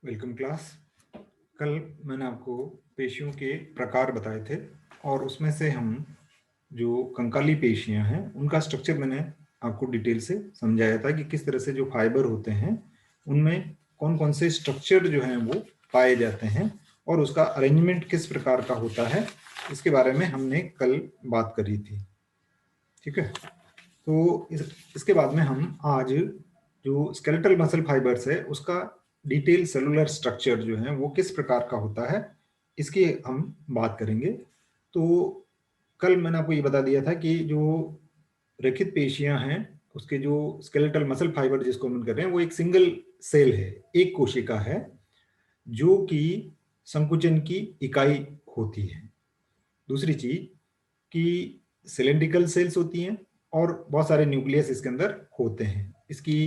Welcome class. कल मैंने आपको पेशियों के प्रकार बताए थे और उसमें से हम जो कंकाली पेशियां हैं उनका स्ट्रक्चर मैंने आपको डिटेल से समझाया था कि किस तरह से जो फाइबर होते हैं उनमें कौन कौन से स्ट्रक्चर जो हैं वो पाए जाते हैं और उसका अरेंजमेंट किस प्रकार का होता है, इसके बारे में हमने कल बात करी थी। ठीक है, तो इसके बाद में हम आज जो स्केलेटल मसल फाइबर्स है उसका डिटेल सेलुलर स्ट्रक्चर जो है वो किस प्रकार का होता है इसकी हम बात करेंगे। तो कल मैंने आपको ये बता दिया था कि जो रेखित पेशियां हैं उसके जो स्केलेटल मसल फाइबर जिसको हम कर रहे हैं वो एक सिंगल सेल है, एक कोशिका है जो कि संकुचन की इकाई होती है। दूसरी चीज कि सिलेंड्रिकल सेल्स होती हैं और बहुत सारे न्यूक्लियस इसके अंदर होते हैं। इसकी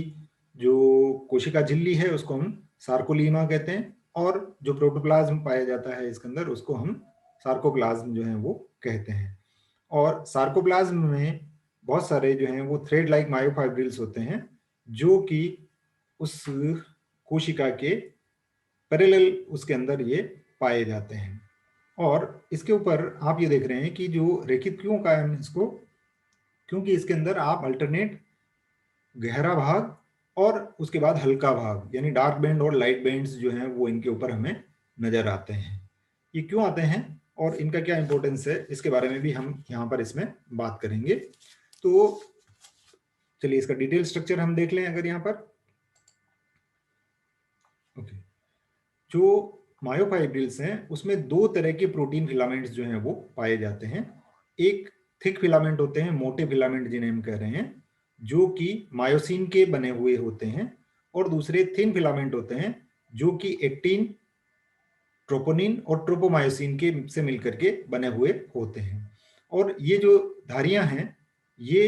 जो कोशिका झिल्ली है उसको हम सार्कोलीमा कहते हैं और जो प्रोटोप्लाज्म पाया जाता है इसके अंदर उसको हम सार्कोप्लाज्म जो है वो कहते हैं। और सार्कोप्लाज्म में बहुत सारे जो हैं वो थ्रेड लाइक मायोफाइब्रिल्स होते हैं जो कि उस कोशिका के पैरेलल उसके अंदर ये पाए जाते हैं। और इसके ऊपर आप ये देख रहे हैं कि जो रेखित क्यों का है इसको, क्योंकि इसके अंदर आप अल्टरनेट गहरा भाग और उसके बाद हल्का भाग यानी डार्क बैंड और लाइट बैंड्स जो हैं वो इनके ऊपर हमें नजर आते हैं। ये क्यों आते हैं और इनका क्या इंपॉर्टेंस है इसके बारे में भी हम यहाँ पर इसमें बात करेंगे। तो चलिए इसका डिटेल स्ट्रक्चर हम देख लें। अगर यहाँ पर ओके, जो मायोफाइब्रिल्स हैं उसमें दो तरह के प्रोटीन फिलामेंट्स जो हैं वो पाए जाते हैं। एक थिक फिलामेंट होते हैं, मोटे फिलामेंट जिन्हें हम कह रहे हैं, जो कि मायोसिन के बने हुए होते हैं, और दूसरे थिन फिलामेंट होते हैं जो कि एक्टिन, ट्रोपोनिन और ट्रोपोमायोसिन के से मिलकर के बने हुए होते हैं। और ये जो धारियां हैं ये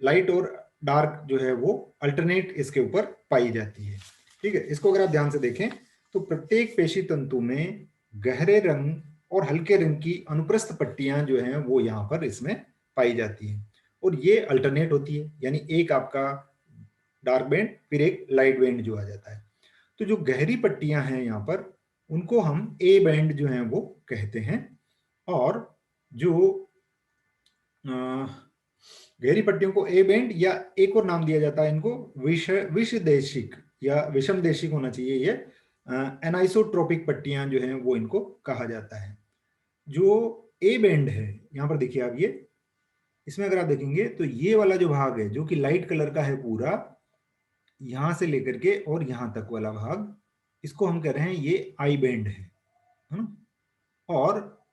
लाइट और डार्क जो है वो अल्टरनेट इसके ऊपर पाई जाती है। ठीक है, इसको अगर आप ध्यान से देखें तो प्रत्येक पेशी तंतु में गहरे रंग और हल्के रंग की अनुप्रस्थ पट्टियां जो हैं वो यहाँ पर इसमें पाई जाती हैं और ये अल्टरनेट होती है, यानी एक आपका डार्क बैंड फिर एक लाइट बैंड जो आ जाता है। तो जो गहरी पट्टियां हैं यहाँ पर उनको हम ए बैंड जो हैं वो कहते हैं। और जो गहरी पट्टियों को ए बैंड या एक और नाम दिया जाता है इनको विषदेशिक या विषम देशिक होना चाहिए, ये एनाइसोट्रोपिक पट्टियां जो हैं वो इनको कहा जाता है। जो ए बैंड है यहाँ पर देखिए आप, ये इसमें अगर आप देखेंगे तो ये वाला जो भाग है जो कि लाइट कलर का है पूरा, यहां से लेकर के और यहां तक वाला भाग, इसको हम कह रहे हैं ये आई बैंड है ना। और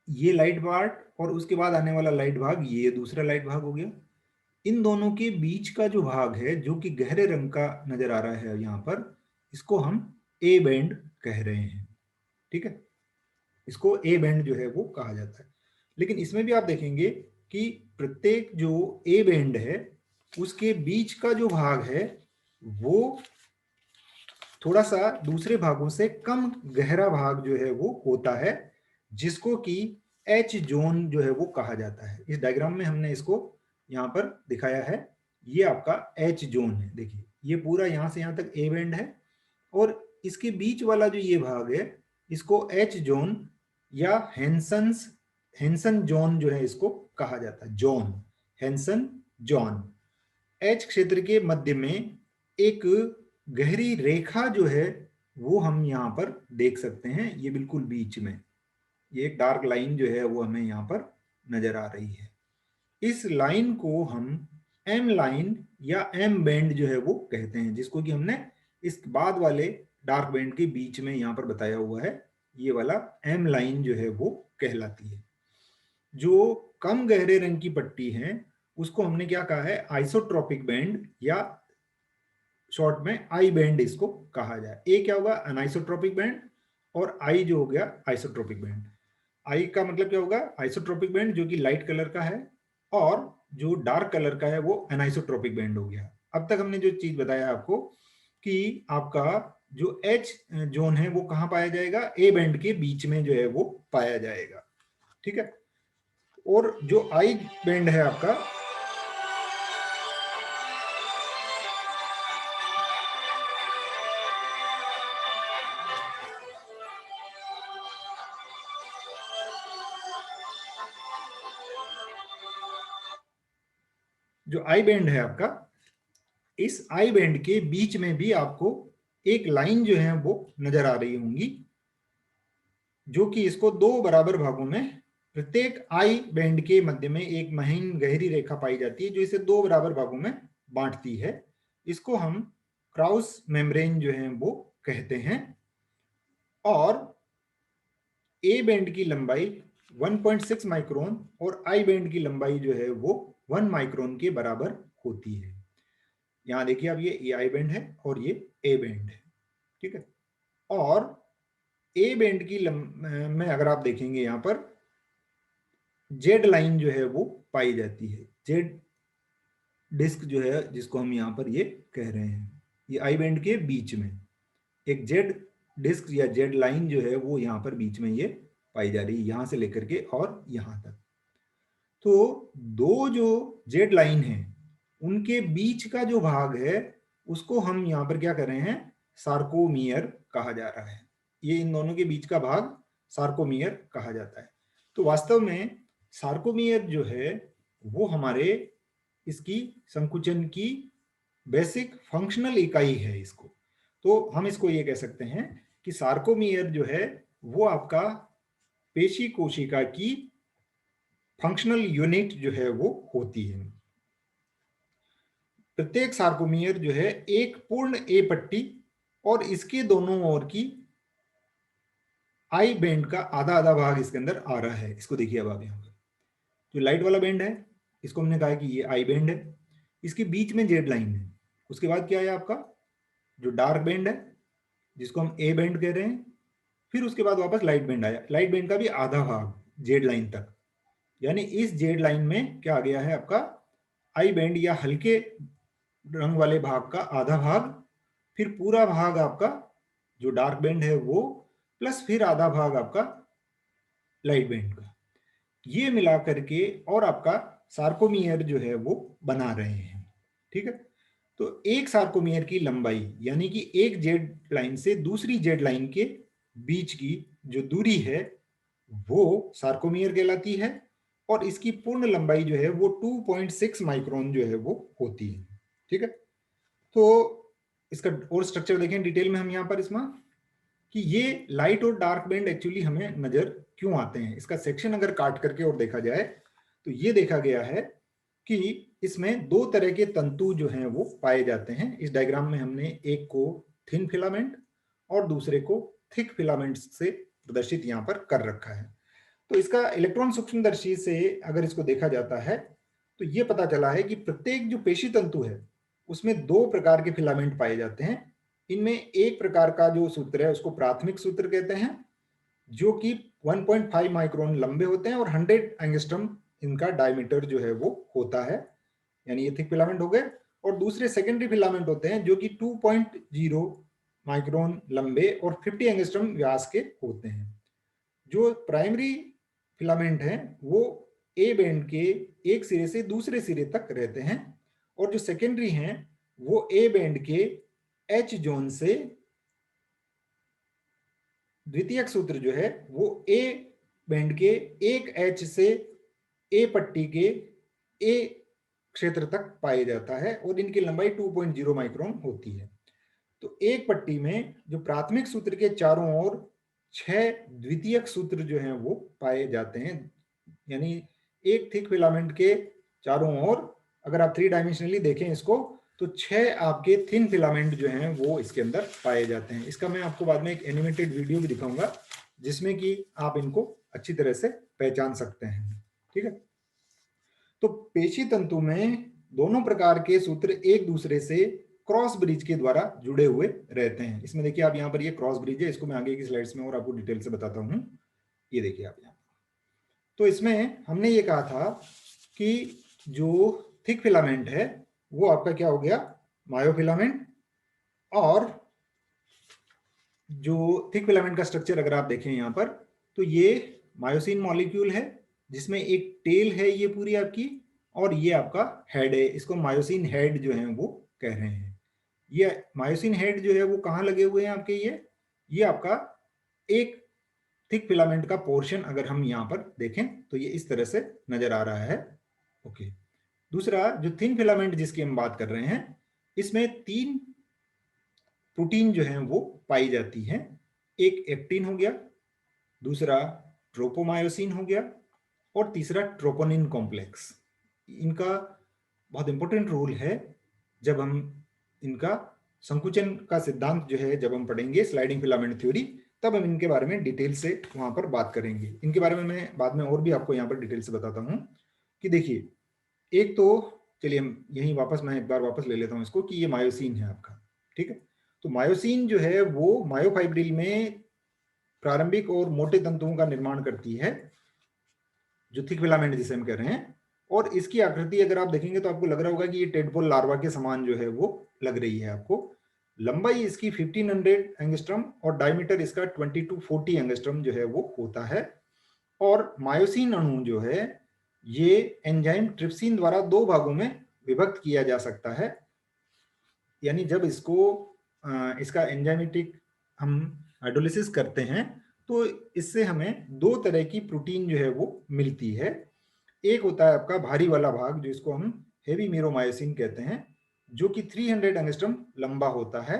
ये लाइट पार्ट और उसके बाद आने वाला लाइट भाग ये दूसरा लाइट भाग हो गया। इन दोनों के बीच का जो भाग है जो कि गहरे रंग का नजर आ रहा है यहाँ पर, इसको हम ए बैंड कह रहे हैं। ठीक है, इसको ए बैंड जो है वो कहा जाता है। लेकिन इसमें भी आप देखेंगे कि प्रत्येक जो ए बैंड है उसके बीच का जो भाग है वो थोड़ा सा दूसरे भागों से कम गहरा भाग जो है वो होता है, जिसको कि एच जोन जो है वो कहा जाता है। इस डायग्राम में हमने इसको यहाँ पर दिखाया है, ये आपका एच जोन है। देखिए ये पूरा यहाँ से यहाँ तक ए बैंड है और इसके बीच वाला जो ये भाग है इसको एच जोन या हेंसन जोन जो है इसको कहा जाता है। Zone, Henson John. एच क्षेत्र के मध्य में एक गहरी रेखा जो है वो हम यहाँ पर देख सकते हैं, ये बिल्कुल बीच में ये एक डार्क लाइन जो है वो हमें यहाँ पर नजर आ रही है। इस लाइन को हम एम लाइन या एम बैंड जो है वो कहते हैं, जिसको कि हमने इस बाद वाले डार्क बैंड के बीच में यहाँ पर बताया हुआ है, ये वाला एम लाइन जो है वो कहलाती है। जो कम गहरे रंग की पट्टी है उसको हमने क्या कहा है, आइसोट्रोपिक बैंड या शॉर्ट में आई बैंड इसको कहा जाए। ए क्या होगा, अनआइसोट्रोपिक बैंड, और आई जो हो गया आइसोट्रोपिक बैंड। आई का मतलब क्या होगा, आइसोट्रोपिक बैंड जो कि लाइट कलर का है, और जो डार्क कलर का है वो अनआइसोट्रोपिक बैंड हो गया। अब तक हमने जो चीज बताया आपको कि आपका जो एच जोन है वो कहाँ पाया जाएगा, ए बैंड के बीच में जो है वो पाया जाएगा। ठीक है, और जो आई बैंड है आपका, जो आई बैंड है आपका, इस आई बैंड के बीच में भी आपको एक लाइन जो है वो नजर आ रही होंगी, जो कि इसको दो बराबर भागों में, प्रत्येक आई बैंड के मध्य में एक महीन गहरी रेखा पाई जाती है जो इसे दो बराबर भागों में बांटती है। इसको हम क्राउस मेम्ब्रेन जो है वो कहते हैं। और ए बैंड की लंबाई 1.6 माइक्रोन और आई बैंड की लंबाई जो है वो 1 माइक्रोन के बराबर होती है। यहां देखिए अब ये आई बैंड है और ये ए बैंड है, ठीक है। और ए बैंड की में अगर आप देखेंगे यहां पर जेड लाइन जो है वो पाई जाती है, जेड डिस्क जो है जिसको हम यहां पर ये कह रहे हैं, ये आई बैंड के बीच में एक जेड डिस्क या जेड लाइन जो है वो यहां पर बीच में ये पाई जा रही है, यहां से लेकर के और यहां तक। तो दो जो जेड लाइन है उनके बीच का जो भाग है उसको हम यहां पर क्या कर रहे हैं, सार्कोमियर कहा जा रहा है। ये इन दोनों के बीच का भाग सार्कोमियर कहा जाता है। तो वास्तव में सार्कोमियर जो है वो हमारे इसकी संकुचन की बेसिक फंक्शनल इकाई है इसको। तो हम इसको ये कह सकते हैं कि सार्कोमियर जो है वो आपका पेशी कोशिका की फंक्शनल यूनिट जो है वो होती है। प्रत्येक सार्कोमियर जो है एक पूर्ण ए पट्टी और इसके दोनों ओर की आई बैंड का आधा आधा भाग इसके अंदर आ रहा है। इसको देखिए अब आप यहाँ पर जो लाइट वाला बैंड है इसको हमने कहा कि ये आई बैंड है, इसके बीच में जेड लाइन है। उसके बाद क्या है आपका जो डार्क बैंड है जिसको हम ए बैंड कह रहे हैं, फिर उसके बाद वापस लाइट बैंड आया, लाइट बैंड का भी आधा भाग जेड लाइन तक, यानी इस जेड लाइन में क्या आ गया है आपका आई बैंड या हल्के रंग वाले भाग का आधा भाग, फिर पूरा भाग आपका जो डार्क बैंड है वो, प्लस फिर आधा भाग आपका लाइट बैंड का, ये मिला करके और आपका सार्कोमियर जो है वो बना रहे हैं, ठीक है। तो एक सार्कोमियर की लंबाई यानी कि एक जेड लाइन से दूसरी जेड लाइन के बीच की जो दूरी है वो सार्कोमियर कहलाती है और इसकी पूर्ण लंबाई जो है वो 2.6 माइक्रोन जो है वो होती है, ठीक है। तो इसका और स्ट्रक्चर देखें डिटेल में हम यहाँ पर इसमें कि ये लाइट और डार्क बैंड एक्चुअली हमें नजर क्यों आते हैं। इसका सेक्शन अगर काट करके और देखा जाए तो ये देखा गया है कि इसमें दो तरह के तंतु जो हैं वो पाए जाते हैं। इस डायग्राम में हमने एक को थिन फिलामेंट और दूसरे को थिक फिलामेंट से प्रदर्शित यहाँ पर कर रखा है। तो इसका इलेक्ट्रॉन सूक्ष्मदर्शी से अगर इसको देखा जाता है तो ये पता चला है कि प्रत्येक जो पेशी तंतु है उसमें दो प्रकार के फिलामेंट पाए जाते हैं। इनमें एक प्रकार का जो सूत्र है उसको प्राथमिक सूत्र कहते हैं, जो कि 1.5 माइक्रोन लंबे होते हैं और 100 एंगस्ट्रम इनका डायमीटर जो है वो होता है, यानी ये थिक फिलामेंट हो गए। और दूसरे सेकेंडरी फिलामेंट होते हैं जो कि 2.0 माइक्रोन लंबे और 50 एंगस्ट्रम व्यास के होते हैं। जो प्राइमरी फिलामेंट हैं वो ए बैंड के एक सिरे से दूसरे सिरे तक रहते हैं और जो सेकेंडरी हैं वो ए बैंड के एच जोन से, द्वितीयक सूत्र जो है वो ए बैंड के एक एच से ए पट्टी के ए क्षेत्र तक पाया जाता है और इनकी लंबाई 2.0 माइक्रोन होती है। तो एक पट्टी में जो प्राथमिक सूत्र के चारों ओर 6 द्वितीयक सूत्र जो हैं वो पाए जाते हैं, यानी एक थिक फिलामेंट के चारों ओर अगर आप 3 डायमेंशनली देखें इसको तो 6 आपके थिन फिलामेंट जो हैं वो इसके अंदर पाए जाते हैं। इसका मैं आपको बाद में एक एनिमेटेड वीडियो भी दिखाऊंगा जिसमें कि आप इनको अच्छी तरह से पहचान सकते हैं, ठीक है। तो पेशी तंतु में दोनों प्रकार के सूत्र एक दूसरे से क्रॉस ब्रिज के द्वारा जुड़े हुए रहते हैं। इसमें देखिए आप यहाँ पर ये क्रॉस ब्रिज है, इसको मैं आगे की स्लाइड्स में और आपको डिटेल से बताता हूँ। ये देखिए आप यहाँ, तो इसमें हमने ये कहा था कि जो थिक फिलामेंट है वो आपका क्या हो गया, मायोफिलामेंट। और जो थिक फिलामेंट का स्ट्रक्चर अगर आप देखें यहाँ पर तो ये मायोसिन मॉलिक्यूल है जिसमें एक टेल है ये पूरी आपकी, और ये आपका हेड है, इसको मायोसिन हेड जो है वो कह रहे हैं। ये मायोसिन हेड जो है वो कहाँ लगे हुए हैं आपके, ये आपका एक थिक फिलामेंट का पोर्शन अगर हम यहाँ पर देखें तो ये इस तरह से नजर आ रहा है, ओके। दूसरा जो थिन फिलामेंट जिसकी हम बात कर रहे हैं, इसमें 3 प्रोटीन जो हैं वो पाई जाती हैं। एक एक्टिन हो गया, दूसरा ट्रोपोमायोसिन हो गया, और तीसरा ट्रोपोनिन कॉम्प्लेक्स। इनका बहुत इंपॉर्टेंट रोल है जब हम इनका संकुचन का सिद्धांत जो है जब हम पढ़ेंगे स्लाइडिंग फिलामेंट थ्योरी, तब हम इनके बारे में डिटेल से वहां पर बात करेंगे। इनके बारे में मैं बाद में और भी आपको यहाँ पर डिटेल से बताता हूँ कि देखिए, एक तो चलिए हम यहीं वापस, मैं एक बार वापस ले लेता हूँ इसको कि ये मायोसिन है आपका, ठीक है। तो मायोसिन जो है वो मायोफाइब्रिल में प्रारंभिक और मोटे तंतुओं का निर्माण करती है, जो थिक फिलामेंट जिसे हम कह रहे हैं। और इसकी आकृति अगर आप देखेंगे तो आपको लग रहा होगा कि ये टेडपोल लार्वा के समान जो है वो लग रही है आपको। लंबाई इसकी 1500 एंगस्ट्रम और डायमीटर इसका 20 to 40 एंगस्ट्रम जो है वो होता है। और मायोसिन अणु जो है ये एंजाइम ट्रिप्सिन द्वारा 2 भागों में विभक्त किया जा सकता है। यानी जब इसको इसका एंजाइमेटिक हम हाइड्रोलिसिस करते हैं तो इससे हमें 2 तरह की प्रोटीन जो है वो मिलती है। एक होता है आपका भारी वाला भाग, जो इसको हम हेवी मीरोमायोसिन कहते हैं, जो कि 300 एंगस्ट्रम लंबा होता है,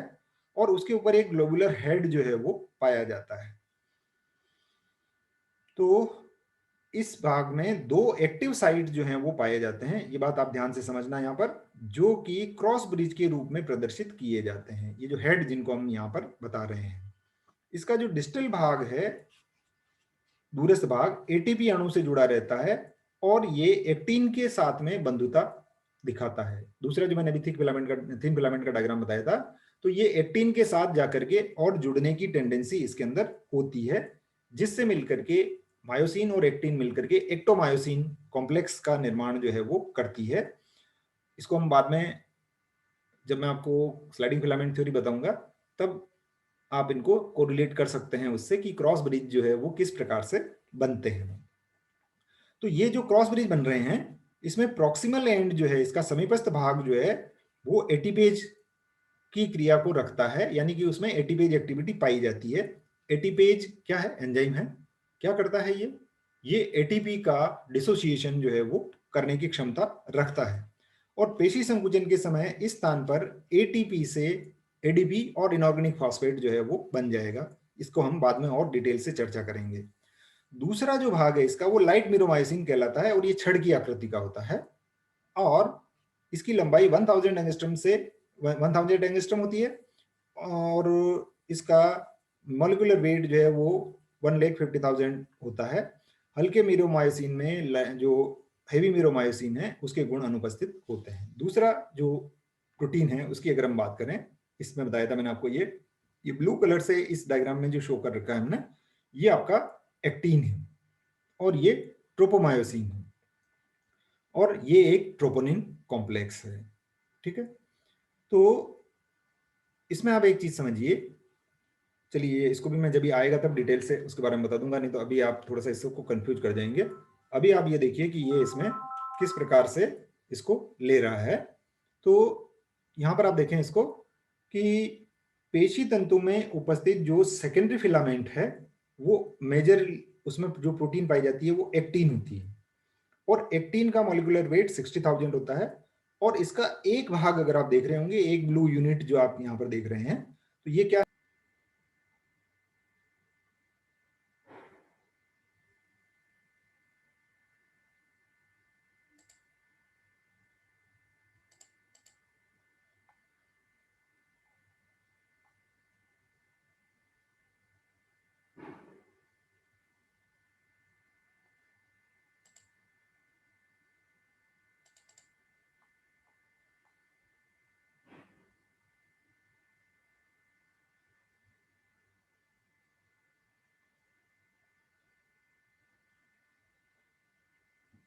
और उसके ऊपर एक ग्लोबुलर हेड जो है वो पाया जाता है। तो इस भाग में 2 एक्टिव साइट जो हैं वो पाए जाते हैं। ये बात आप ध्यान से समझना यहाँ पर, जो कि क्रॉस ब्रिज के रूप में प्रदर्शित किए जाते हैं। ये जो हेड जिनको हम यहाँ पर बता रहे हैं, इसका जो डिस्टल भाग है, दूरस्थ भाग, एटीपी अणु से जुड़ा रहता है और ये एक्टिन के साथ में बंधुता दिखाता है। दूसरा जो मैंने अभी थिन फिलामेंट का डायग्राम बताया था, तो ये एक्टिन के साथ जाकर के और जुड़ने की टेंडेंसी इसके अंदर होती है, जिससे मिलकर के मायोसिन और एक्टिन मिलकर के एक्टोमायोसिन कॉम्प्लेक्स का निर्माण जो है वो करती है। इसको हम बाद में, जब मैं आपको स्लाइडिंग फिलामेंट थ्योरी बताऊंगा, तब आप इनको कोरिलेट कर सकते हैं उससे कि क्रॉस ब्रिज जो है वो किस प्रकार से बनते हैं। तो ये जो क्रॉस ब्रिज बन रहे हैं, इसमें प्रॉक्सिमल एंड जो है, इसका समीपस्थ भाग जो है वो एटीपेज की क्रिया को रखता है, यानी कि उसमें एटीपेज एक्टिविटी पाई जाती है। एटीपेज क्या है? एंजाइम है। क्या करता है ये एटीपी का डिसोसिएशन जो है वो करने की क्षमता रखता है, और पेशी संकुचन के समय इस स्थान पर एटीपी से एडीपी और इनऑर्गेनिक फॉस्फेट जो है वो बन जाएगा। इसको हम बाद में और डिटेल से चर्चा करेंगे। दूसरा जो भाग है इसका, वो लाइट मीरोमाइसिन कहलाता है, और ये छड़ की आकृति का होता है, और इसकी लंबाई 1000 एंगस्ट्रम से 1000 एंगस्ट्रम होती है, और इसका मॉलिक्यूलर वेट जो है वो 1,50,000 होता है। हल्के मीरोमायोसिन में जो हेवी मीरोमायोसिन है उसके गुण अनुपस्थित होते हैं। दूसरा जो प्रोटीन है उसकी अगर हम बात करें, इसमें बताया था मैंने आपको, ये ब्लू कलर से इस डायग्राम में जो शो कर रखा है हमने, ये आपका एक्टिन है, और ये ट्रोपोमायोसिन है, और ये एक ट्रोपोनिन कॉम्प्लेक्स है। ठीक है, तो इसमें आप एक चीज समझिए, चलिए इसको भी मैं जब भी आएगा तब डिटेल से उसके बारे में बता दूंगा, नहीं तो अभी आप थोड़ा सा इसको कंफ्यूज कर जाएंगे। अभी आप ये देखिए कि ये इसमें किस प्रकार से इसको ले रहा है। तो यहाँ पर आप देखें इसको कि पेशी तंतु में उपस्थित जो सेकेंडरी फिलामेंट है, वो मेजर, उसमें जो प्रोटीन पाई जाती है वो एक्टिन होती है, और एक्टिन का मॉलिक्यूलर वेट 60,000 होता है। और इसका एक भाग अगर आप देख रहे होंगे, एक ब्लू यूनिट जो आप यहाँ पर देख रहे हैं, तो ये क्या?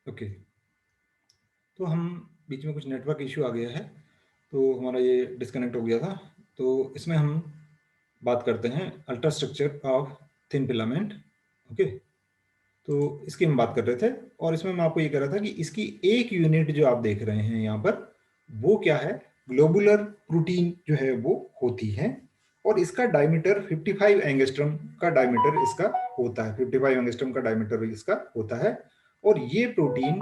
ओके, तो हम बीच में कुछ नेटवर्क इश्यू आ गया है, तो हमारा ये डिस्कनेक्ट हो गया था। तो इसमें हम बात करते हैं ultra structure of thin filament. Okay, तो इसकी हम बात कर रहे थे, और इसमें मैं आपको ये कह रहा था कि इसकी एक यूनिट जो आप देख रहे हैं यहाँ पर, वो क्या है? ग्लोबुलर प्रोटीन जो है वो होती है, और इसका डायमीटर 55 एंगस्ट्रम का डायमीटर इसका होता है। 55 एंगस्ट्रम का डायमीटर इसका होता है, और ये प्रोटीन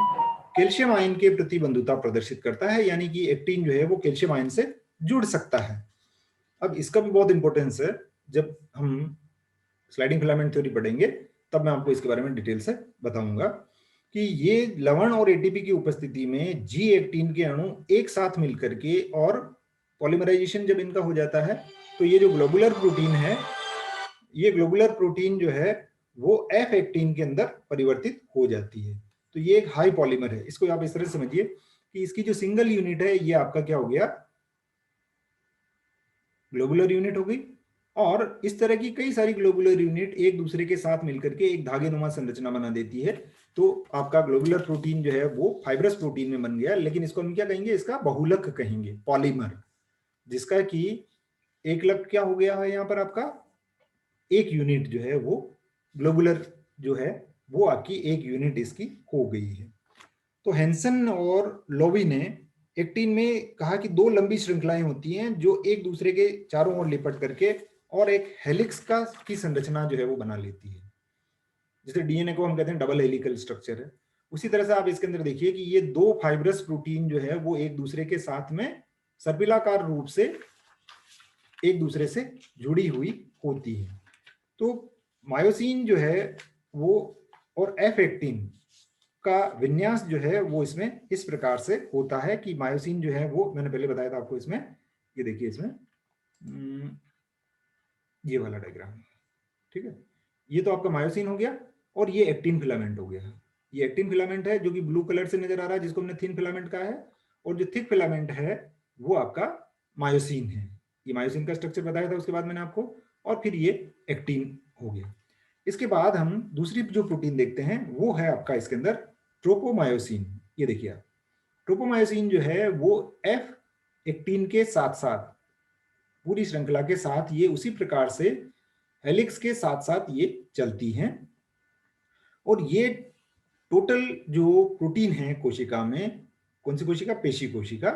कैल्शियम आयन के प्रति बंधुता प्रदर्शित करता है, यानी कि एक्टिन जो है वो कैल्शियम आयन से जुड़ सकता है। अब इसका भी बहुत इंपॉर्टेंस है, जब हम स्लाइडिंग फिलामेंट थ्योरी पढ़ेंगे तब मैं आपको इसके बारे में डिटेल से बताऊंगा कि ये लवण और एटीपी की उपस्थिति में जी एक्टिन के अणु एक साथ मिलकर के और पॉलीमराइजेशन जब इनका हो जाता है तो ये जो ग्लोबुलर प्रोटीन है, ये ग्लोबुलर प्रोटीन जो है वो एफ एक्टिन के अंदर परिवर्तित हो जाती है। तो ये एक हाई पॉलीमर है। इसको आप इस तरह से समझिए कि इसकी जो सिंगल यूनिट है ये आपका क्या हो गया, ग्लोबुलर यूनिट हो गई, और इस तरह की कई सारी ग्लोबुलर यूनिट एक दूसरे के साथ मिलकर के एक धागेनुमा संरचना बना देती है। तो आपका ग्लोबुलर प्रोटीन जो है वो फाइब्रस प्रोटीन में बन गया, लेकिन इसको हम क्या कहेंगे, इसका बहुलक कहेंगे, पॉलीमर, जिसका कि एक लक क्या हो गया है, यहाँ पर आपका एक यूनिट जो है वो ग्लोबुलर जो है वो आपकी एक यूनिट इसकी हो गई है। तो हैंसन और लोवी ने एक्टिन में कहा कि दो लंबी श्रृंखलाएं होती हैं जो एक दूसरे के चारों ओर लिपट करके और एक हेलिक्स का की संरचना जो है वो बना लेती है। जैसे डीएनए को हम कहते हैं डबल हेलिकल स्ट्रक्चर है, उसी तरह से आप इसके अंदर देखिए कि ये दो फाइब्रस प्रोटीन जो है वो एक दूसरे के साथ में सर्पिलाकार रूप से एक दूसरे से जुड़ी हुई होती है। तो मायोसिन जो है वो और एफ एक्टिन का विन्यास जो है वो इसमें इस प्रकार से होता है कि मायोसिन जो है वो मैंने पहले बताया था आपको, इसमें ये देखिए, इसमें ये वाला डायग्राम, ठीक है, ये तो आपका मायोसिन हो गया और ये एक्टिन फिलामेंट हो गया। ये एक्टिन फिलामेंट है जो कि ब्लू कलर से नजर आ रहा है, जिसको हमने थिन फिलामेंट कहा है, और जो थिक फिलामेंट है वो आपका मायोसिन है। ये मायोसिन का स्ट्रक्चर बताया था उसके बाद मैंने आपको, और फिर ये एक्टिन हो गया। इसके बाद हम दूसरी जो प्रोटीन देखते हैं वो है आपका इसके अंदर ट्रोपोमायोसिन। ये देखिए आप, ट्रोपोमायोसिन जो है वो एफ एक्टिन के साथ साथ पूरी श्रृंखला के साथ ये उसी प्रकार से हेलिक्स के साथ साथ ये चलती हैं, और ये टोटल जो प्रोटीन है कोशिका में, कौन सी कोशिका, पेशी कोशिका,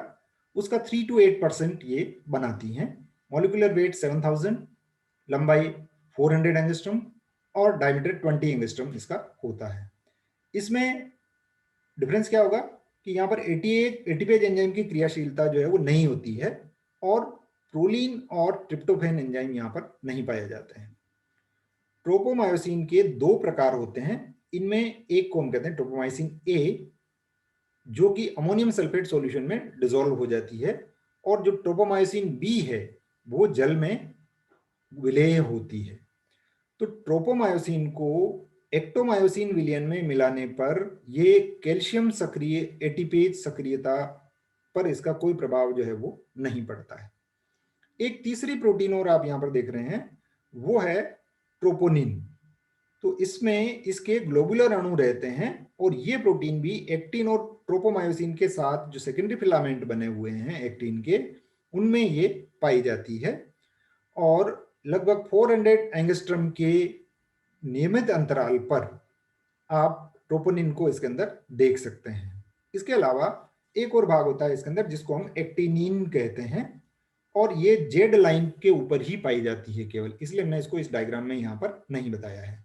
उसका 3 to 8% ये बनाती हैं। मॉलिक्यूलर वेट 7000, लंबाई 400 एंगस्ट्रॉम और डायमीटर 20 एंगस्ट्रॉम इसका होता है। इसमें डिफरेंस क्या होगा कि यहाँ पर एटीपेज एंजाइम की क्रियाशीलता जो है वो नहीं होती है, और प्रोलीन और ट्रिप्टोफैन एंजाइम यहाँ पर नहीं पाए जाते हैं। ट्रोपोमायोसिन के दो प्रकार होते हैं, इनमें एक को हम कहते हैं ट्रोपोमायोसिन ए, जो कि अमोनियम सल्फेट सॉल्यूशन में डिसॉल्व हो जाती है, और जो ट्रोपोमायोसिन बी है वो जल में विलेय होती है। तो ट्रोपोमायोसिन को एक्टोमायोसिन विलयन में मिलाने पर ये कैल्शियम सक्रिय एटीपेज सक्रियता पर इसका कोई प्रभाव जो है वो नहीं पड़ता है। एक तीसरी प्रोटीन और आप यहां पर देख रहे हैं, वो है ट्रोपोनिन। तो इसमें इसके ग्लोबुलर अणु रहते हैं, और ये प्रोटीन भी एक्टिन और ट्रोपोमायोसिन के साथ जो सेकेंडरी फिलामेंट बने हुए हैं एक्टिन के, उनमें ये पाई जाती है, और लगभग 400 एंगस्ट्रम के नियमित अंतराल पर आप ट्रोपोनिन को इसके अंदर देख सकते हैं। इसके अलावा एक और भाग होता है इसके अंदर जिसको हम एक्टिनिन कहते हैं, और ये जेड लाइन के ऊपर ही पाई जाती है केवल, इसलिए हमने इसको इस डायग्राम में यहाँ पर नहीं बताया है।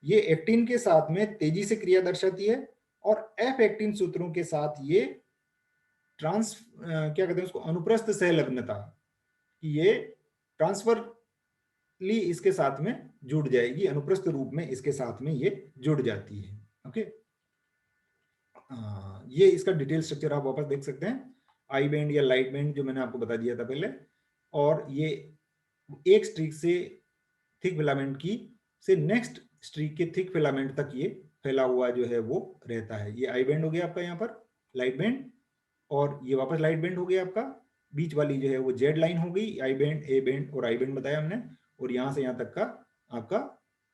ये एक्टिन के साथ में तेजी से क्रिया दर्शाती है, और एफ एक्टिन सूत्रों के साथ ये क्या कहते हैं उसको, अनुप्रस्थ सहलग्नता, ये ट्रांसफरली इसके साथ में जुड़ जाएगी, अनुप्रस्थ रूप में इसके साथ में ये जुड़ जाती है। ओके, ये इसका डिटेल स्ट्रक्चर आप वापस देख सकते हैं, आई बैंड या लाइट बैंड जो मैंने आपको बता दिया था पहले, और ये एक स्ट्रीक से थिक फिलामेंट की से नेक्स्ट स्ट्रीक के थिक फिलामेंट तक ये फैला हुआ जो है वो रहता है। ये आई बैंड हो गया आपका यहाँ पर लाइट बैंड, और ये वापस लाइट बैंड हो गया आपका, बीच वाली जो है वो जेड लाइन हो गई, आई बैंड, ए बैंड और आई बैंड बताया हमने, और यहाँ से यहाँ तक का आपका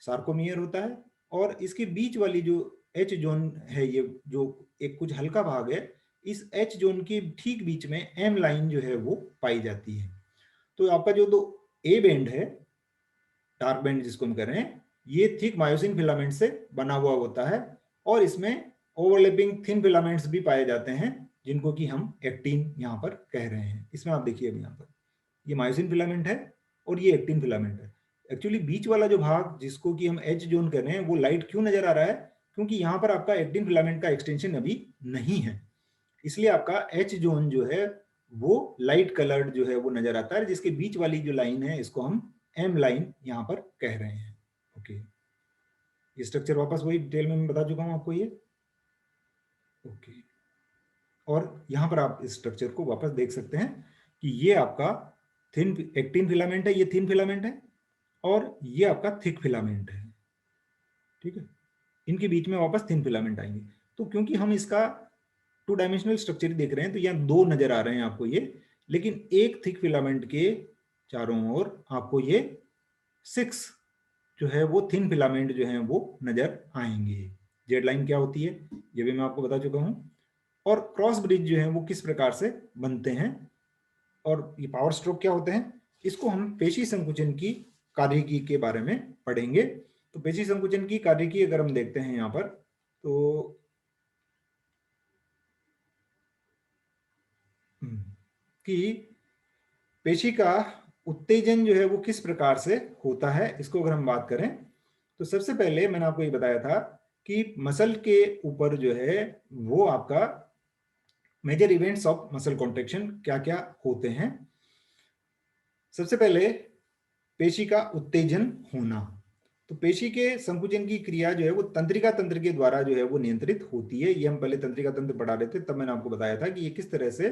सार्कोमियर होता है, और इसके बीच वाली जो एच जोन है, ये जो एक कुछ हल्का भाग है, इस एच जोन के ठीक बीच में एम लाइन जो है वो पाई जाती है। तो आपका जो दो ए बैंड है, डार्क बैंड जिसको हम कह रहे हैं, ये थिक मायोसिन फिलामेंट से बना हुआ होता है, और इसमें ओवरलैपिंग थिन फिलामेंट्स भी पाए जाते हैं, जिनको कि हम एक्टिन यहाँ पर कह रहे हैं। इसमें आप देखिए अभी यहाँ पर ये मायोसिन फिलामेंट है और ये एक्टिन फिलामेंट है। एक्चुअली बीच वाला जो भाग जिसको कि हम एच जोन कह रहे हैं वो लाइट क्यों नजर आ रहा है, क्योंकि यहाँ पर आपका एक्टिन फिलामेंट का एक्सटेंशन अभी नहीं है, इसलिए आपका एच जोन जो है वो लाइट कलर्ड जो है वो नजर आता है, जिसके बीच वाली जो लाइन है इसको हम एम लाइन यहाँ पर कह रहे हैं। ओके, ये स्ट्रक्चर वापस वही डिटेल में मैं बता चुका हूँ आपको ये। ओके, और यहाँ पर आप इस स्ट्रक्चर को वापस देख सकते हैं कि ये आपका थिन एक्टिन फिलामेंट है, ये थिन फिलामेंट है, और ये आपका थिक फिलामेंट है। ठीक है, इनके बीच में वापस थिन फिलामेंट आएंगे। तो क्योंकि हम इसका टू डायमेंशनल स्ट्रक्चर देख रहे हैं तो यहाँ दो नजर आ रहे हैं आपको ये, लेकिन एक थिक फिलामेंट के चारों ओर आपको ये 6 जो है वो थिन फिलामेंट जो है वो नजर आएंगे। जेड लाइन क्या होती है ये भी मैं आपको बता चुका हूं, और क्रॉस ब्रिज जो है वो किस प्रकार से बनते हैं, और ये पावर स्ट्रोक क्या होते हैं, इसको हम पेशी संकुचन की कार्यकी के बारे में पढ़ेंगे। तो पेशी संकुचन की कार्यकी अगर हम देखते हैं यहाँ पर, तो कि पेशी का उत्तेजन जो है वो किस प्रकार से होता है, इसको अगर हम बात करें तो सबसे पहले मैंने आपको ये बताया था कि मसल के ऊपर जो है वो आपका major events of muscle contraction क्या क्या होते हैं। सबसे पहले पेशी का उत्तेजन होना, तो पेशी के संकुचन की क्रिया जो है वो तंत्रिका तंत्र के द्वारा जो है वो नियंत्रित होती है। ये हम पहले तंत्रिका तंत्र पढ़ा रहे थे, तब मैंने आपको बताया था कि ये किस तरह से,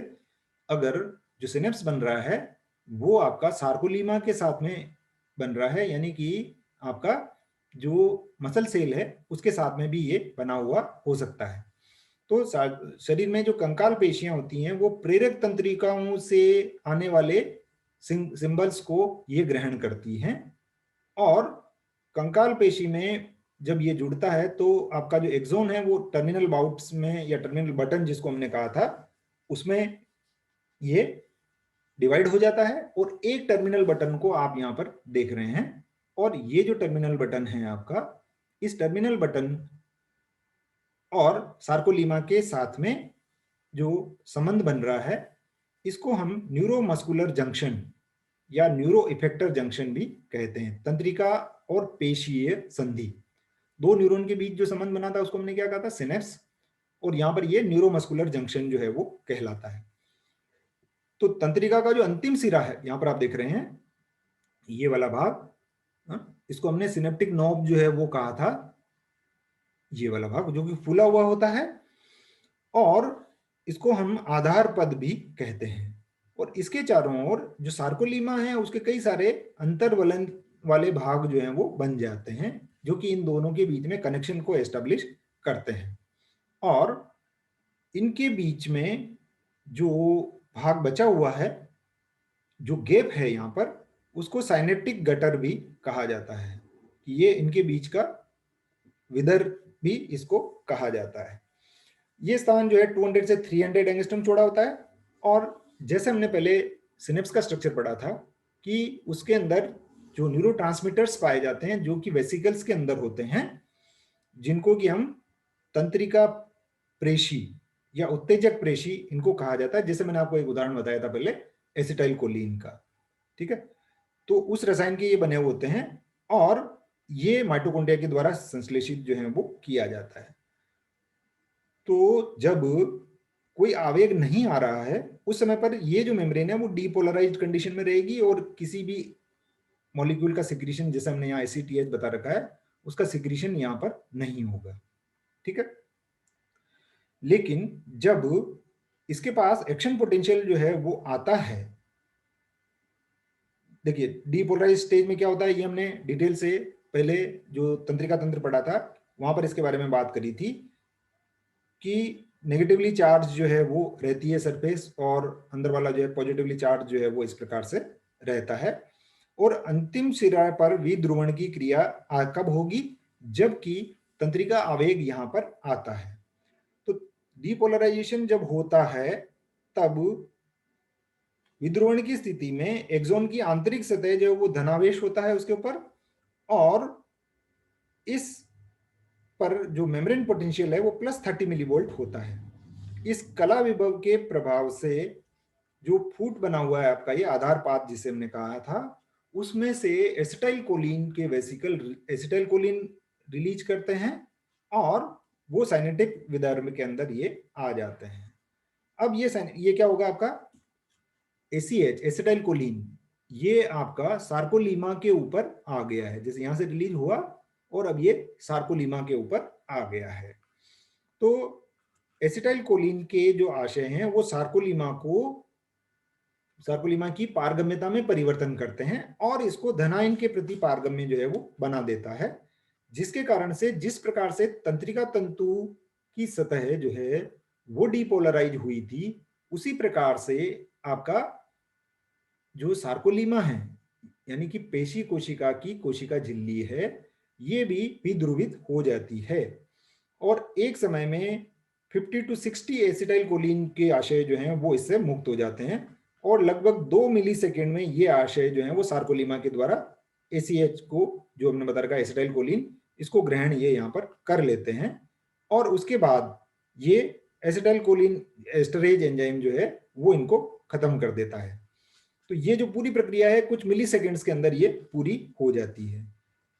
अगर जो सिनेप्स बन रहा है वो आपका सार्कोलीमा के साथ में बन रहा है, यानी कि आपका जो मसल सेल है उसके साथ में भी ये बना हुआ हो सकता है। तो शरीर में जो कंकाल पेशियां होती हैं वो प्रेरक तंत्रिकाओं से आने वाले सिंबल्स को ये ग्रहण करती हैं, और कंकाल पेशी में जब ये जुड़ता है तो आपका जो एक्सोन है वो टर्मिनल बाउट्स में या टर्मिनल बटन जिसको हमने कहा था उसमें ये डिवाइड हो जाता है, और एक टर्मिनल बटन को आप यहां पर देख रहे हैं। और ये जो टर्मिनल बटन है आपका, इस टर्मिनल बटन और सार्कोलीमा के साथ में जो संबंध बन रहा है इसको हम न्यूरोमस्कुलर जंक्शन या न्यूरो इफेक्टर जंक्शन भी कहते हैं। तंत्रिका और पेशीय संधि, दो न्यूरॉन के बीच जो संबंध बना था उसको हमने क्या कहा था, सिनेप्स, और यहां पर ये न्यूरोमस्कुलर जंक्शन जो है वो कहलाता है। तो तंत्रिका का जो अंतिम सिरा है यहां पर आप देख रहे हैं ये वाला भाग, इसको हमने सिनेप्टिक नॉब जो है वो कहा था, ये वाला भाग जो कि फूला हुआ होता है, और इसको हम आधार पद भी कहते हैं। और इसके चारों ओर जो सार्कोलीमा है उसके कई सारे अंतर्वलन वाले भाग जो हैं वो बन जाते हैं, जो कि इन दोनों के बीच में कनेक्शन को एस्टेब्लिश करते हैं। और इनके बीच में जो भाग बचा हुआ है, जो गैप है यहाँ पर, उसको साइनेप्टिक गटर भी कहा जाता है। ये इनके बीच का विदर भी इसको कहा जाता है। ये स्थान जो है 200 से 300 एंगस्ट्रॉम चौड़ा होता है। और जैसे हमने पहले सिनेप्स का स्ट्रक्चर पढ़ा था कि उसके अंदर जो न्यूरोट्रांसमीटर्स पाए जाते हैं जो कि वेसिकल्स के अंदर होते हैं, जिनको कि हम तंत्रिका प्रेशी या उत्तेजक प्रेशी इनको कहा जाता है। जैसे मैंने आपको एक उदाहरण बताया था पहले, एसिटाइल कोलिन का। ठीक है, तो उस रसायन के ये बने हुए होते हैं, और ये माइटोकॉन्ड्रिया के द्वारा संश्लेषित जो है वो किया जाता है। तो जब कोई आवेग नहीं आ रहा है उस समय पर ये जो मेम्ब्रेन है वो डीपोलराइज्ड कंडीशन में रहेगी, और किसी भी मॉलिक्यूल का सिक्रीशन, जैसे हमने यहाँ ACTH बता रखा है, उसका सिक्रीशन यहाँ पर नहीं होगा। ठीक है, लेकिन जब इसके पास एक्शन पोटेंशियल जो है वो आता है, देखिए डीपोलराइज स्टेज में क्या होता है ये हमने डिटेल से पहले जो तंत्रिका तंत्र पढ़ा था वहां पर इसके बारे में बात करी थी कि नेगेटिवली चार्ज जो है वो रहती है सरफेस, और अंदर वाला जो है पॉजिटिवली चार्ज जो है वो इस प्रकार से रहता है। और अंतिम सिरा पर विध्रुवण की क्रिया कब होगी, जबकि तंत्रिका आवेग यहां पर आता है। तो डीपोलराइजेशन जब होता है तब विध्रुवण की स्थिति में एक्सोन की आंतरिक सतह जो वो धनावेश होता है उसके ऊपर, और इस पर जो मेम्ब्रेन पोटेंशियल है वो +30 मिलीवोल्ट होता है। इस कला विभव के प्रभाव से जो फूट बना हुआ है आपका ये आधार पाथ जिसे हमने कहा था, उसमें से एसिटाइल कोलिन के वेसिकल एसिटाइल कोलिन रिलीज करते हैं, और वो साइनेटिक विधर्म के अंदर ये आ जाते हैं। अब ये क्या होगा आपका ACH एसिटाइल कोलिन, ये आपका सार्कोलीमा के ऊपर आ गया है, जैसे यहां से रिलीज हुआ और अब ये सार्कोलीमा के ऊपर आ गया है। तो एसिटाइल कोलिन के जो आशय हैं वो सार्कोलीमा की पारगम्यता में परिवर्तन करते हैं और इसको धनायन के प्रति पारगम्य जो है वो बना देता है, जिसके कारण से जिस प्रकार से तंत्रिका तंतु की सतह जो है वो डिपोलराइज हुई थी, उसी प्रकार से आपका जो सार्कोलीमा है यानी कि पेशी कोशिका की कोशिका झिल्ली है, ये भी विध्रुवित हो जाती है और एक समय में 50 to 60 एसिटाइल कोलिन के आशय जो हैं वो इससे मुक्त हो जाते हैं और लगभग 2 मिली सेकेंड में ये आशय जो है वो सार्कोलीमा के द्वारा ACH को, जो हमने बता रखा एसिटाइल कोलिन, इसको ग्रहण ये यहाँ पर कर लेते हैं और उसके बाद ये एसिटाइल कोलिन एस्टरेज एंजाइम जो है वो इनको खत्म कर देता है। तो ये जो पूरी प्रक्रिया है कुछ मिली सेकेंड्स के अंदर ये पूरी हो जाती है।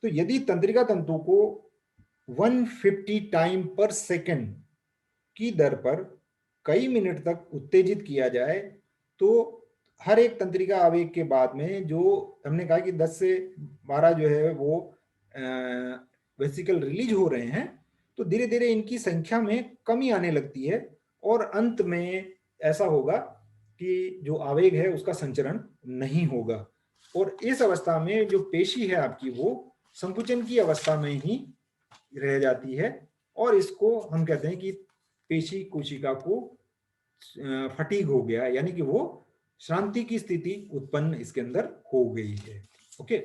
तो यदि तंत्रिका तंतु को 150 टाइम पर सेकेंड की दर पर कई मिनट तक उत्तेजित किया जाए तो हर एक तंत्रिका आवेग के बाद में जो हमने कहा कि 10 से 12 जो है वो वेसिकल रिलीज हो रहे हैं, तो धीरे धीरे इनकी संख्या में कमी आने लगती है और अंत में ऐसा होगा कि जो आवेग है उसका संचरण नहीं होगा और इस अवस्था में जो पेशी है आपकी वो संकुचन की अवस्था में ही रह जाती है और इसको हम कहते हैं कि पेशी कोशिका को फटीग हो गया, यानी कि वो श्रांति की स्थिति उत्पन्न इसके अंदर हो गई है। ओके,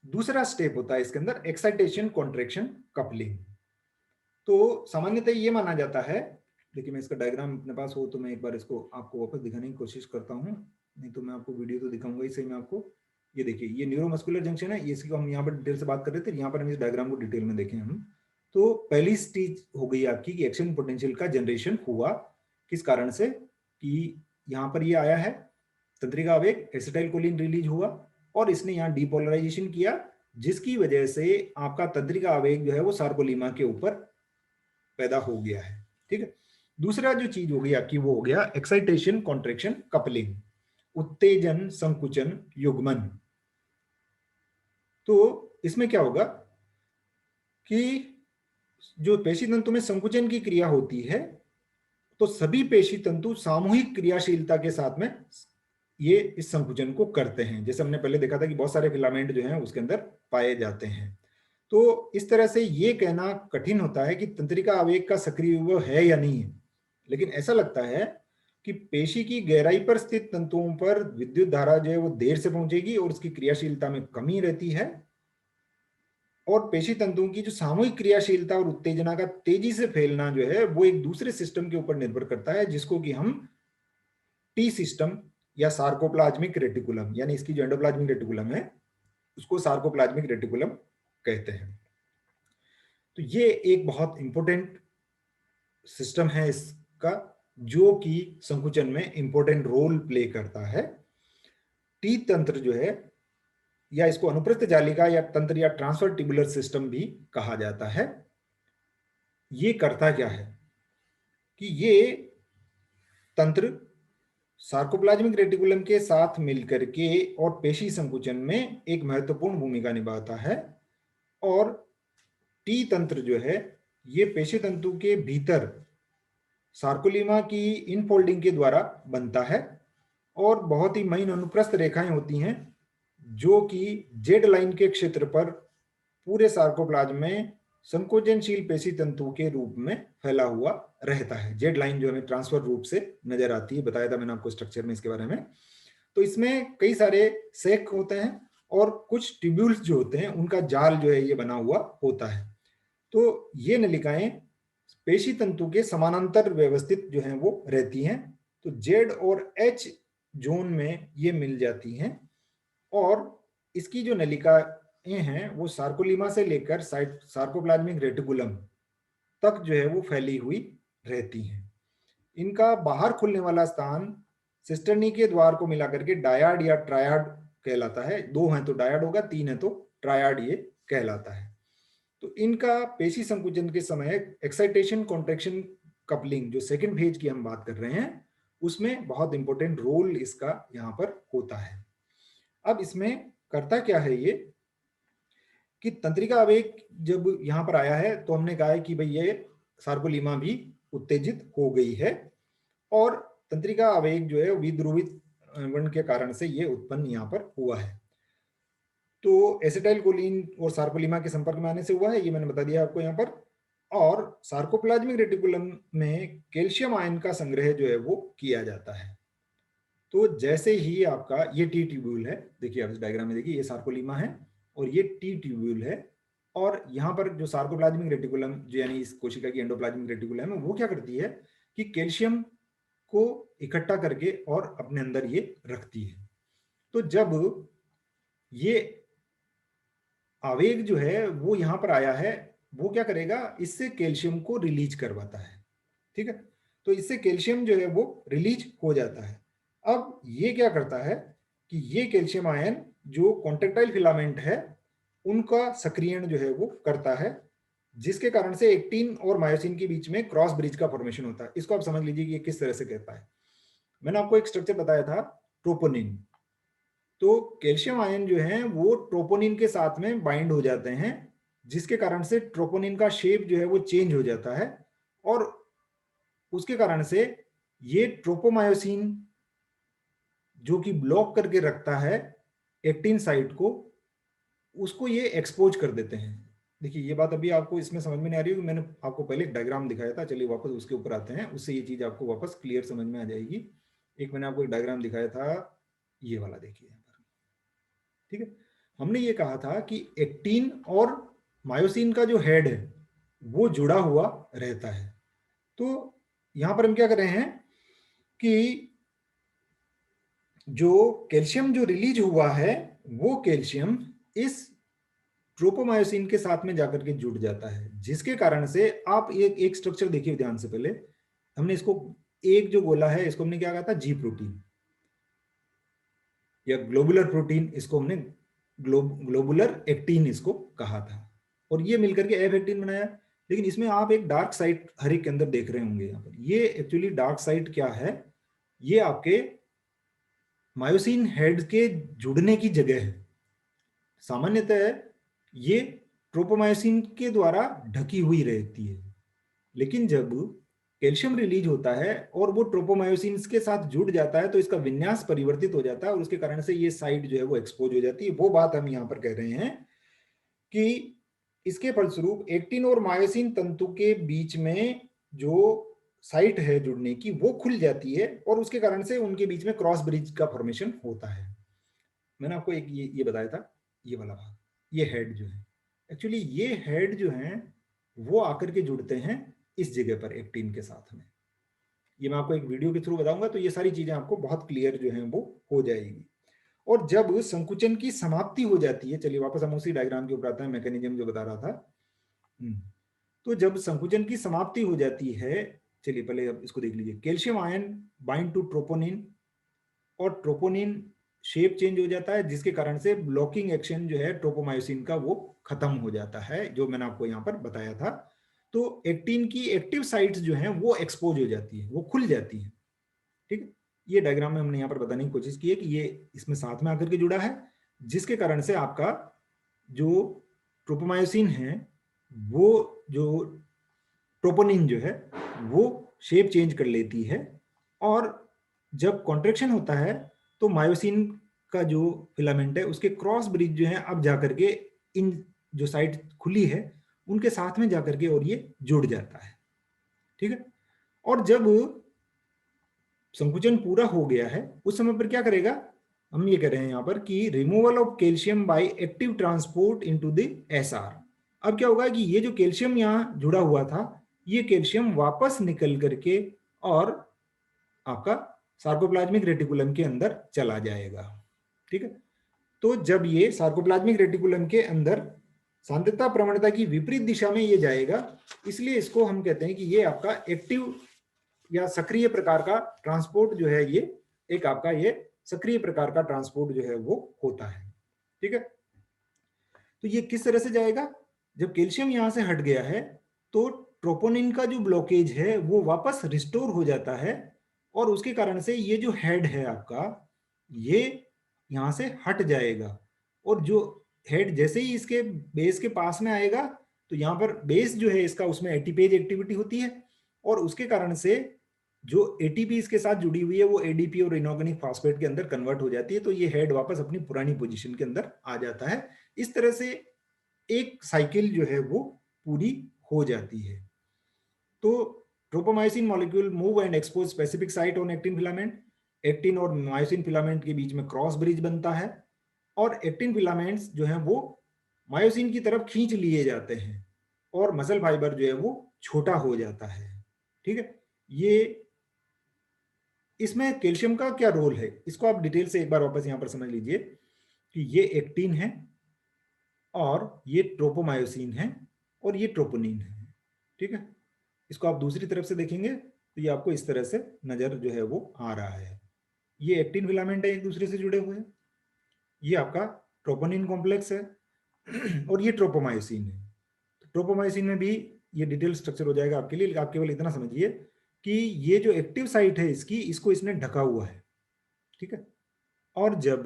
दूसरा स्टेप होता है इसके अंदर एक्साइटेशन कॉन्ट्रैक्शन कपलिंग। तो सामान्यतः ये माना जाता है, देखिए मैं इसका डायग्राम अपने पास हो तो मैं एक बार इसको आपको वापस दिखाने की कोशिश करता हूँ, नहीं तो मैं आपको वीडियो तो दिखाऊंगा ही सही। मैं आपको ये देखिए, ये न्यूरोमस्कुलर जंक्शन है, इसी को हम यहाँ पर डिटेल से बात कर रहे थे, यहाँ पर हम इस डायग्राम को डिटेल में देखें हम। तो पहली स्टेज हो गई आपकी कि एक्शन पोटेंशियल का जनरेशन हुआ, किस कारण से कि यहाँ पर ये आया है तंत्रिका आवेग, एसिटाइल कोलिन रिलीज हुआ और इसने यहाँ डिपोलराइजेशन किया, जिसकी वजह से आपका तंत्रिका आवेग जो है वो सार्कोलीमा के ऊपर पैदा हो गया है। ठीक है, दूसरा जो चीज हो गई आपकी वो हो गया एक्साइटेशन कॉन्ट्रैक्शन कपलिंग, उत्तेजन संकुचन युग्मन। तो इसमें क्या होगा कि जो पेशी तंतु में संकुचन की क्रिया होती है तो सभी पेशी तंतु सामूहिक क्रियाशीलता के साथ में ये इस संकुचन को करते हैं। जैसे हमने पहले देखा था कि बहुत सारे फिलामेंट जो हैं उसके अंदर पाए जाते हैं। तो इस तरह से ये कहना कठिन होता है कि तंत्रिका आवेग का सक्रिय विभव है या नहीं है, लेकिन ऐसा लगता है कि पेशी की गहराई पर स्थित तंतुओं पर विद्युत धारा जो है वो देर से पहुंचेगी और उसकी क्रियाशीलता में कमी रहती है और पेशी तंतुओं की जो सामूहिक क्रियाशीलता और उत्तेजना का तेजी से फैलना जो है वो एक दूसरे सिस्टम के ऊपर निर्भर करता है, जिसको कि हम टी सिस्टम या सार्कोप्लाज्मिक रेटिकुलम, यानी इसकी जो एंडोप्लाज्मिक रेटिकुलम है उसको सार्कोप्लाज्मिक रेटिकुलम कहते हैं। तो ये एक बहुत इंपॉर्टेंट सिस्टम है इसका, जो कि संकुचन में इंपॉर्टेंट रोल प्ले करता है। टी तंत्र जो है, या इसको अनुप्रस्थ जालिका या तंत्र या ट्रांसफर ट्यूबुलर सिस्टम भी कहा जाता है, ये करता क्या है कि ये तंत्र सार्कोप्लाज्मिक रेटिकुलम के साथ मिलकर के और पेशी संकुचन में एक महत्वपूर्ण भूमिका निभाता है और टी तंत्र जो है ये पेशी तंतु के भीतर सार्कोलीमा की इनफोल्डिंग के द्वारा बनता है और बहुत ही महीन अनुप्रस्थ रेखाएं होती हैं जो कि जेड लाइन के क्षेत्र पर पूरे सार्कोप्लाज्म में संकोचनशील पेशी तंतु के रूप में फैला हुआ रहता है। जेड लाइन जो हमें ट्रांसफर रूप से नजर आती है, बताया था मैंने आपको स्ट्रक्चर में इसके बारे में। तो इसमें कई सारे सेक होते हैं और कुछ ट्यूब्यूल्स जो होते हैं उनका जाल जो है ये बना हुआ होता है। तो ये नलिकाएं पेशी तंतु के समानांतर व्यवस्थित जो हैं वो रहती हैं। तो जेड और एच जोन में ये मिल जाती हैं और इसकी जो नलिकाएं हैं वो सार्कोलीमा से लेकर सार्कोप्लाज्मिक रेटिकुलम तक जो है वो फैली हुई रहती हैं। इनका बाहर खुलने वाला स्थान सिस्टर्नी के द्वार को मिलाकर के डायाड या ट्रायाड कहलाता है। 2 हैं तो डायाड होगा, 3 है तो ट्रायाड ये कहलाता है। तो इनका पेशी संकुचन के समय एक्साइटेशन कॉन्ट्रैक्शन कपलिंग जो सेकंड फेज की हम बात कर रहे हैं उसमें बहुत इंपॉर्टेंट रोल इसका यहाँ पर होता है। अब इसमें करता क्या है ये कि तंत्रिका आवेग जब यहाँ पर आया है तो हमने कहा है कि भाई ये सार्कोलीमा भी उत्तेजित हो गई है और तंत्रिका आवेग जो है विध्रुवित वर्ण के कारण से ये उत्पन्न यहाँ पर हुआ है। तो एसिटाइल कोलिन और सार्कोलीमा के संपर्क में आने से हुआ है, ये मैंने बता दिया आपको यहाँ पर। और सार्कोप्लाज्मिक रेटिकुलम में कैल्शियम आयन का संग्रह जो है वो किया जाता है। तो जैसे ही आपका ये टी ट्यूब्यूल है, देखिए आप इस डायग्राम में देखिए, ये सार्कोलीमा है और ये टी ट्यूब्यूल है। और यहाँ पर जो सार्कोप्लाज्मिक रेटिकुलम जो यानी इस कोशिका की एंडोप्लाज्मिक रेटिकुलम है वो क्या करती है कि कैल्शियम को इकट्ठा करके और अपने अंदर ये रखती है। तो जब ये आवेग जो है वो यहाँ पर आया है वो क्या करेगा, इससे कैल्शियम को रिलीज करवाता है। ठीक है, तो इससे कैल्शियम जो है वो रिलीज हो जाता है। अब ये क्या करता है कि ये कैल्शियम आयन जो कॉन्ट्रेक्टाइल फिलामेंट है उनका सक्रियण जो है वो करता है, जिसके कारण से एक्टिन और मायोसिन के बीच में क्रॉस ब्रिज का फॉर्मेशन होता है। इसको आप समझ लीजिए कि ये किस तरह से कहता है। मैंने आपको एक स्ट्रक्चर बताया था, ट्रोपोनिन। तो कैल्शियम आयन जो है वो ट्रोपोनिन के साथ में बाइंड हो जाते हैं, जिसके कारण से ट्रोपोनिन का शेप जो है वो चेंज हो जाता है और उसके कारण से ये ट्रोपोमायोसिन जो कि ब्लॉक करके रखता है एक्टिन साइट को, उसको ये एक्सपोज कर देते हैं। देखिए ये बात अभी आपको इसमें समझ में नहीं आ रही होगी, मैंने आपको पहले एक डायग्राम दिखाया था। चलिए वापस उसके ऊपर आते हैं, उससे ये चीज आपको वापस क्लियर समझ में आ जाएगी। एक मैंने आपको एक डायग्राम दिखाया था, ये वाला देखिए यहाँ पर। ठीक है, हमने ये कहा था कि एक्टिन और मायोसिन का जो हेड है वो जुड़ा हुआ रहता है। तो यहां पर हम क्या कर रहे हैं कि जो कैल्शियम जो रिलीज हुआ है वो कैल्शियम इस ट्रोपोमायोसिन के साथ में जाकर के जुड़ जाता है, जिसके कारण से आप एक स्ट्रक्चर देखिए ध्यान से। पहले हमने इसको एक जो बोला है इसको हमने क्या कहा था, जी प्रोटीन या ग्लोबुलर प्रोटीन, इसको हमने ग्लोबुलर एक्टिन इसको कहा था, और ये मिलकर के एफ एक्टिन बनाया। लेकिन इसमें आप एक डार्क साइट हर एक के अंदर देख रहे होंगे। यहाँ पर ये एक्चुअली डार्क साइट क्या है, ये आपके मायोसिन हेड के जुड़ने की जगह है। सामान्यतः ये ट्रोपोमायोसिन के द्वारा ढकी हुई रहती है, लेकिन जब कैल्शियम रिलीज होता है और वो ट्रोपोमायोसिन के साथ जुड़ जाता है तो इसका विन्यास परिवर्तित हो जाता है और उसके कारण से ये साइट जो है वो एक्सपोज हो जाती है। वो बात हम यहाँ पर कह रहे हैं कि इसके फलस्वरूप एक्टिन और मायोसिन तंतु के बीच में जो साइट है जुड़ने की वो खुल जाती है और उसके कारण से उनके बीच में क्रॉस ब्रिज का फॉर्मेशन होता है। मैंने आपको एक ये बताया था, ये वाला भाग, ये हेड जो है, एक्चुअली ये हेड जो है वो आकर के जुड़ते हैं इस जगह पर एक्टिन के साथ में। ये मैं आपको एक वीडियो के थ्रू बताऊंगा तो ये सारी चीजें आपको बहुत क्लियर जो है वो हो जाएगी। और जब संकुचन की समाप्ति हो जाती है, चलिए वापस हम उसी डायग्राम के ऊपर आते हैं, मैकेनिज्म जो बता रहा था। तो जब संकुचन की समाप्ति हो जाती है, चलिए पहले अब इसको देख लीजिए। Calcium ion bind to troponin और ट्रोपोनिन शेप चेंज हो जाता है, जिसके कारण से ब्लॉकिंग एक्शन जो है ट्रोपोमायोसिन का वो खत्म हो जाता है, जो मैंने आपको यहाँ पर बताया था। तो एक्टिन की एक्टिव साइट्स जो हैं वो एक्सपोज हो जाती है, वो खुल जाती है। ठीक है, ये डायग्राम में हमने यहाँ पर बताने की कोशिश की है कि ये इसमें साथ में आकर के जुड़ा है, जिसके कारण से आपका जो ट्रोपोमायोसिन है वो जो ट्रोपोनिन जो है वो शेप चेंज कर लेती है, और जब कॉन्ट्रेक्शन होता है तो मायोसिन का जो फिलामेंट है उसके क्रॉस ब्रिज जो है अब जाकर के इन जो साइट खुली है उनके साथ में जाकर के और ये जुड़ जाता है। ठीक है, और जब संकुचन पूरा हो गया है उस समय पर क्या करेगा, हम ये कह रहे हैं यहाँ पर कि removal of calcium by active transport into the SR. अब क्या होगा कि ये जो कैल्शियम यहाँ जुड़ा हुआ था ये कैल्शियम वापस निकल करके और आपका सार्कोप्लाज्मिक रेटिकुलम के अंदर चला जाएगा। ठीक है, तो जब ये सार्कोप्लाज्मिक रेटिकुलम के अंदर सांद्रता प्रवणता की विपरीत दिशा में ये जाएगा, इसलिए इसको हम कहते हैं कि ये आपका एक्टिव या सक्रिय प्रकार का ट्रांसपोर्ट जो है, ये एक आपका ये सक्रिय प्रकार का ट्रांसपोर्ट जो है वो होता है। ठीक है, तो ये किस तरह से जाएगा, जब कैल्शियम यहाँ से हट गया है तो ट्रोपोनिन का जो ब्लॉकेज है वो वापस रिस्टोर हो जाता है, और उसके कारण से ये जो हेड है आपका, ये यहाँ से हट जाएगा। और जो हेड जैसे ही इसके बेस के पास में आएगा तो यहाँ पर बेस जो है इसका, उसमें एटीपेज एक्टिविटी होती है, और उसके कारण से जो एटीपी इसके साथ जुड़ी हुई है वो एडीपी और इनऑर्गेनिक फॉस्फेट के अंदर कन्वर्ट हो जाती है, तो ये हेड वापस अपनी पुरानी पोजीशन के अंदर आ जाता है। इस तरह से एक साइकिल जो है वो पूरी हो जाती है। तो tropomyosin molecule move and expose specific site on actin filament. Actin और मायोसिन फिलामेंट के बीच में क्रॉस ब्रिज बनता है, और एक्टिन फिलामेंट्स जो हैं वो मायोसिन की तरफ खींच लिए जाते हैं, और मसल फाइबर जो है वो छोटा हो जाता है। ठीक है, ये इसमें कैल्शियम का क्या रोल है, इसको आप डिटेल से एक बार वापस यहां पर समझ लीजिए कि ये एक्टिन है, और ये ट्रोपोमायोसिन है, और ये ट्रोपोनिन है। ठीक है, इसको आप दूसरी तरफ से देखेंगे तो ये आपको इस तरह से नजर जो है वो आ रहा है। ये एक्टिन फिलामेंट है, एक दूसरे से जुड़े हुए हैं। ये आपका ट्रोपोनिन कॉम्प्लेक्स है और ये ट्रोपोमायोसिन है। तो ट्रोपोमायोसिन में भी ये डिटेल स्ट्रक्चर हो जाएगा आपके लिए, आप केवल इतना समझिए कि ये जो एक्टिव साइट है इसकी, इसको इसने ढका हुआ है। ठीक है, और जब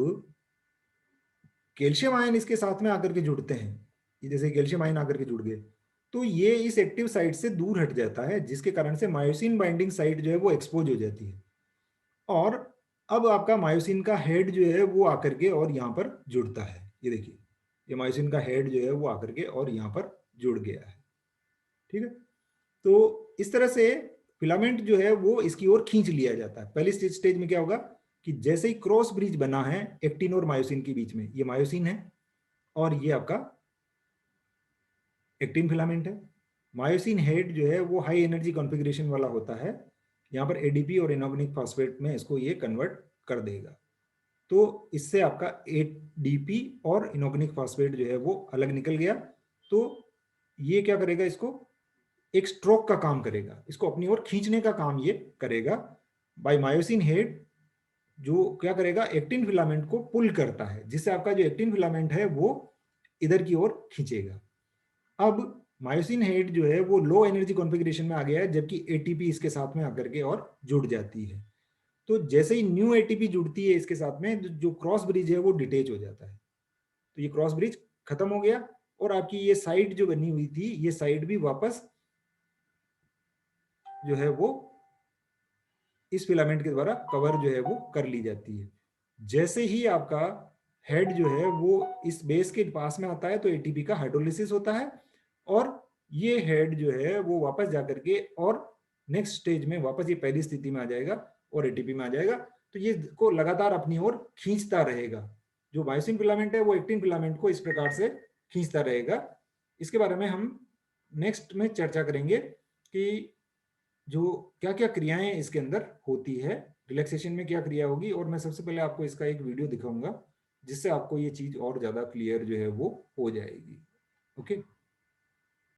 कैल्शियम आयन इसके साथ में आकर के जुड़ते हैं, ये जैसे कैल्शियम आयन आकर के जुड़ गए, तो ये इस एक्टिव साइट से दूर हट जाता है, जिसके कारण से मायोसिन बाइंडिंग साइट जो है वो एक्सपोज हो जाती है, और अब आपका मायोसिन का हेड जो है वो आकर के और यहाँ पर जुड़ता है। ये देखिए, ये मायोसिन का हेड जो है वो आकर के और यहाँ पर जुड़ गया है। ठीक है, तो इस तरह से फिलामेंट जो है वो इसकी ओर खींच लिया जाता है। पहली स्टेज में क्या होगा कि जैसे ही क्रॉस ब्रिज बना है एक्टिन और मायोसिन के बीच में, ये मायोसिन है और ये आपका एक्टिन फिलामेंट है। मायोसिन हेड जो है वो हाई एनर्जी कॉन्फ़िगरेशन वाला होता है, यहाँ पर एडीपी और इनऑर्गेनिक फॉस्फेट में इसको ये कन्वर्ट कर देगा। तो इससे आपका एडीपी और इनऑर्गेनिक फॉस्फेट जो है वो अलग निकल गया। तो ये क्या करेगा, इसको एक स्ट्रोक का काम करेगा, इसको अपनी ओर खींचने का काम ये करेगा। बाय मायोसिन हेड जो क्या करेगा, एक्टिन फिलामेंट को पुल करता है, जिससे आपका जो एक्टिन फिलामेंट है वो इधर की ओर खींचेगा। अब मायोसिन हेड जो है वो लो एनर्जी कॉन्फ़िगरेशन में आ गया है, जबकि एटीपी इसके साथ में आकर के और जुड़ जाती है। तो जैसे ही न्यू एटीपी जुड़ती है इसके साथ में, जो क्रॉस ब्रिज है वो डिटेच हो जाता है। तो ये क्रॉस ब्रिज खत्म हो गया, और आपकी ये साइड जो बनी हुई थी, ये साइड भी वापस जो है वो इस फिलामेंट के द्वारा कवर जो है वो कर ली जाती है। जैसे ही आपका हेड जो है वो इस बेस के पास में आता है तो एटीपी का हाइड्रोलिसिस होता है, और ये हेड जो है वो वापस जाकर के और नेक्स्ट स्टेज में वापस ये पहली स्थिति में आ जाएगा और एटीपी में आ जाएगा। तो ये को लगातार अपनी ओर खींचता रहेगा। जो मायोसिन फिलामेंट है वो एक्टिन फिलामेंट को इस प्रकार से खींचता रहेगा। इसके बारे में हम नेक्स्ट में चर्चा करेंगे कि जो क्या क्या क्रियाएं इसके अंदर होती है, रिलैक्सेशन में क्या क्रिया होगी, और मैं सबसे पहले आपको इसका एक वीडियो दिखाऊंगा जिससे आपको ये चीज और ज्यादा क्लियर जो है वो हो जाएगी। ओके।